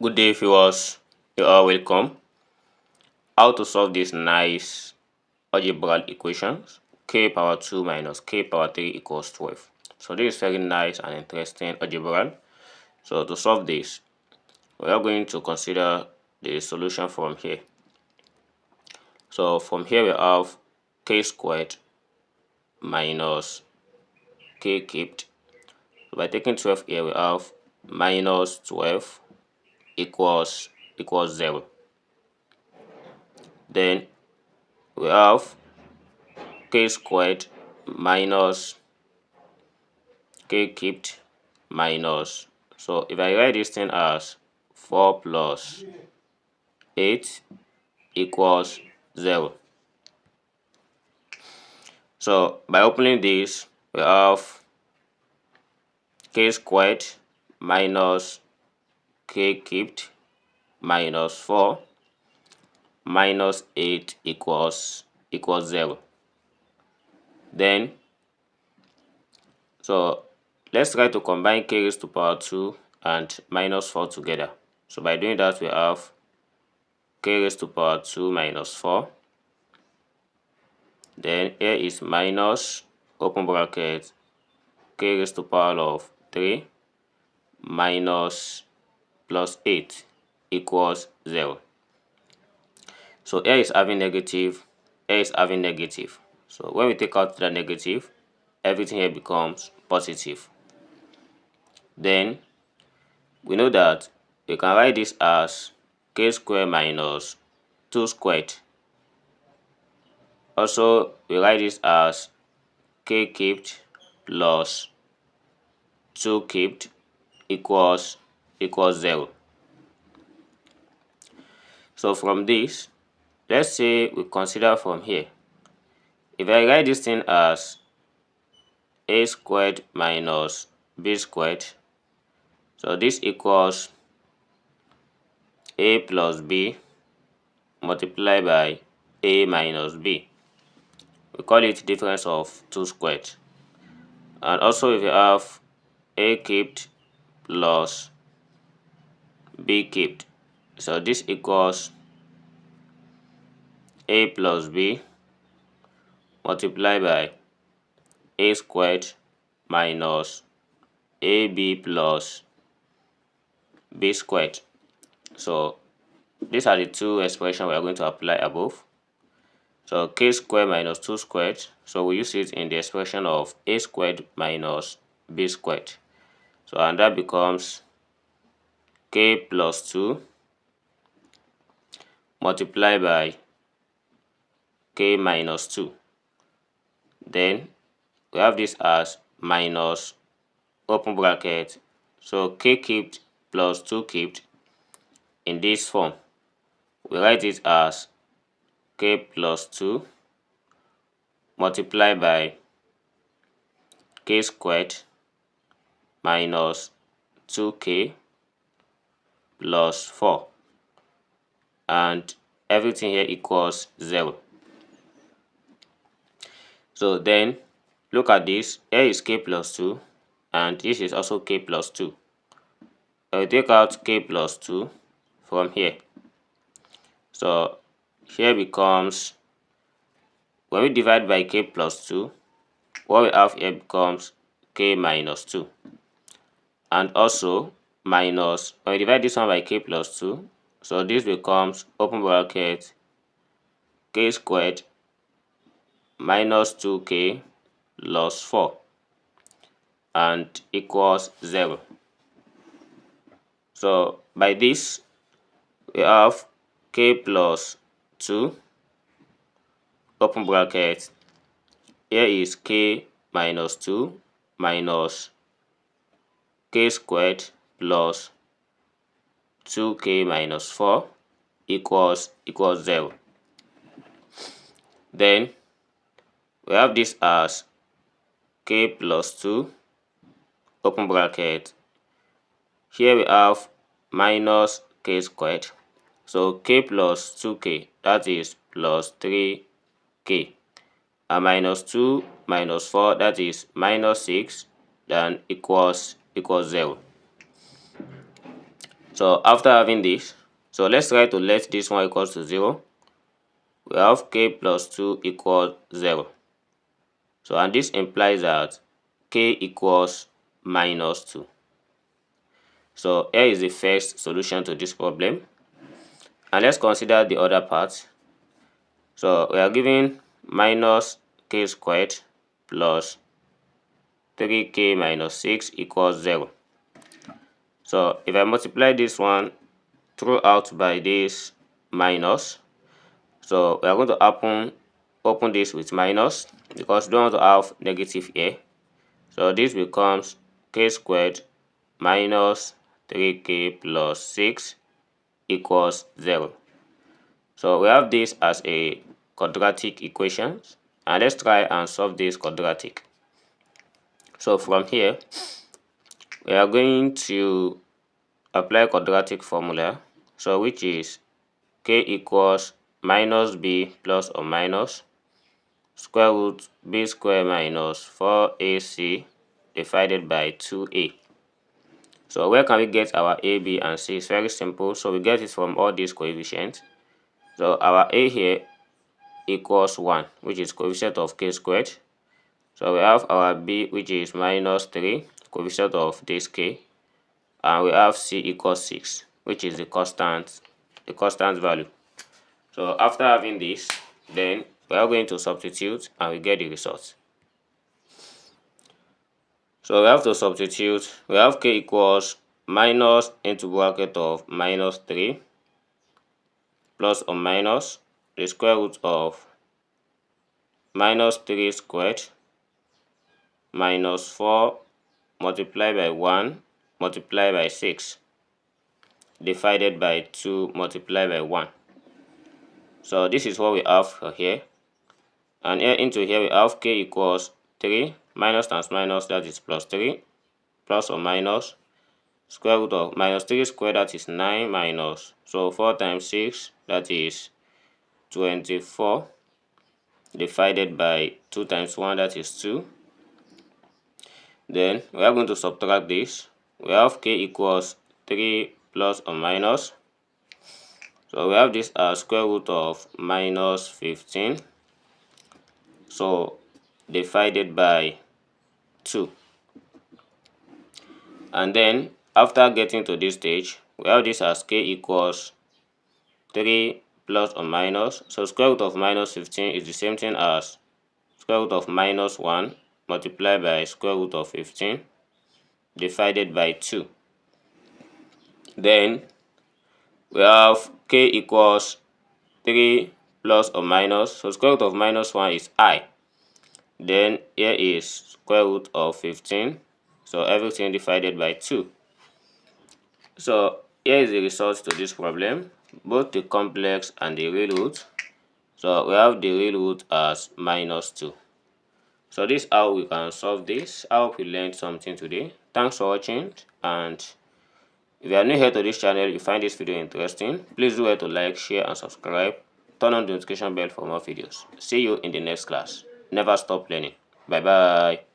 Good day, viewers. You are welcome. How to solve this nice algebraic equations? K power 2 minus k power 3 equals 12. So this is very nice and interesting algebra. So to solve this, we are going to consider the solution from here. So from here we have k squared minus k cubed. So by taking 12 here, we have minus 12 equals 0. Then we have k squared minus k cubed minus, so if I write this thing as 4 plus 8 equals 0. So by opening this, we have k squared minus k cubed minus 4 minus 8 equals 0. Then so let's try to combine k raised to power 2 and minus 4 together. So by doing that, we have k raised to power 2 minus 4. Then here is minus, open bracket, k raised to power of 3 minus plus 8 equals 0. So here is having negative, here is having negative. So when we take out the negative, everything here becomes positive. Then we know that we can write this as k squared minus 2 squared. Also, we write this as k cubed plus 2 cubed equals 0. So from this, let's say we consider from here. If I write this thing as a squared minus b squared, so this equals a plus b multiplied by a minus b. We call it difference of 2 squared. And also if you have a cubed plus b cubed, so this equals a plus b multiplied by a squared minus ab plus b squared. So these are the two expressions we are going to apply above. So k squared minus 2 squared, so we use it in the expression of a squared minus b squared. So and that becomes k plus 2 multiplied by k minus 2. Then we have this as minus, open bracket, so k cubed plus 2 cubed. In this form, we write it as k plus 2 multiplied by k squared minus 2k plus 4, and everything here equals 0. So then look at this, here is k plus 2 and this is also k plus 2. I will take out k plus 2 from here. So here becomes, when we divide by k plus 2, what we have here becomes k minus 2. And also minus, when we divide this one by k plus 2, so this becomes, open bracket, k squared minus 2k plus 4 and equals 0. So by this, we have k plus 2, open bracket, here is k minus 2 minus k squared plus 2k minus 4 equals 0. Then we have this as k plus 2, open bracket, here we have minus k squared, so k plus 2k, that is plus 3k, and minus 2 minus 4, that is minus 6, then equals 0. So after having this, so let's try to let this one equals to 0. We have k plus 2 equals 0. So and this implies that k equals minus 2. So here is the first solution to this problem. And let's consider the other part. So we are given minus k squared plus 3k minus 6 equals 0. So if I multiply this one throughout by this minus, so we are going to open this with minus because we don't want to have negative here. So this becomes k squared minus 3k plus 6 equals 0. So we have this as a quadratic equation, and let's try and solve this quadratic. So from here, we are going to apply quadratic formula, so which is k equals minus b plus or minus square root b square minus 4ac divided by 2a. So where can we get our a, b, and c? It's very simple. So we get it from all these coefficients. So our a here equals 1, which is coefficient of k squared. So we have our b, which is minus 3, coefficient of this k, and we have c equals 6, which is the constant value. So after having this, then we are going to substitute and we get the result. So we have to substitute. We have k equals minus into bracket of minus 3 plus or minus the square root of minus 3 squared minus 4 multiplied by 1 multiplied by 6 divided by 2 multiplied by 1. So this is what we have for here. And here into here we have k equals 3 minus times minus, that is plus 3, plus or minus square root of minus 3 squared, that is 9, minus, so 4 times 6, that is 24, divided by 2 times 1, that is 2. Then we are going to subtract this. We have k equals 3 plus or minus, so we have this as square root of minus 15, so divided by 2. And then after getting to this stage, we have this as k equals 3 plus or minus, so square root of minus 15 is the same thing as square root of minus 1 multiplied by square root of 15 divided by 2. Then we have k equals 3 plus or minus, so square root of minus 1 is I. Then here is square root of 15, so everything divided by 2. So here is the result to this problem, both the complex and the real root. So we have the real root as minus 2. So this is how we can solve this. I hope you learned something today. Thanks for watching, and if you are new here to this channel, you find this video interesting, please do to like, share, and subscribe. Turn on the notification bell for more videos. See you in the next class. Never stop learning. Bye bye.